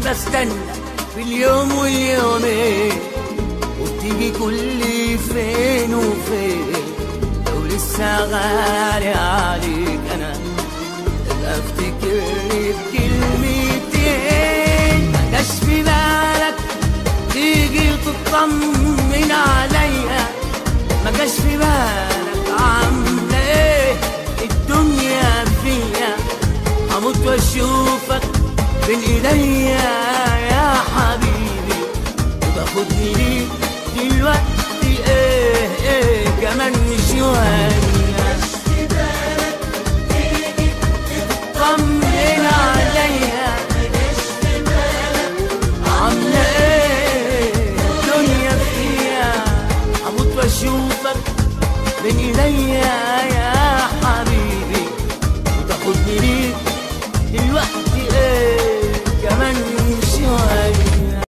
بستنى في اليوم واليومين، وبتيجي كل فين وفين. لو لسه غالي عليك انا ابقى افتكرني بكلمتين. ما جاش في بالك تيجي تطمن عليا؟ ما جاش في بالك عامله ايه الدنيا فيا؟ هموت واشوفك بين ايديا يا حبيبي، وباخدني ليك دلوقتي ايه كمان شوية.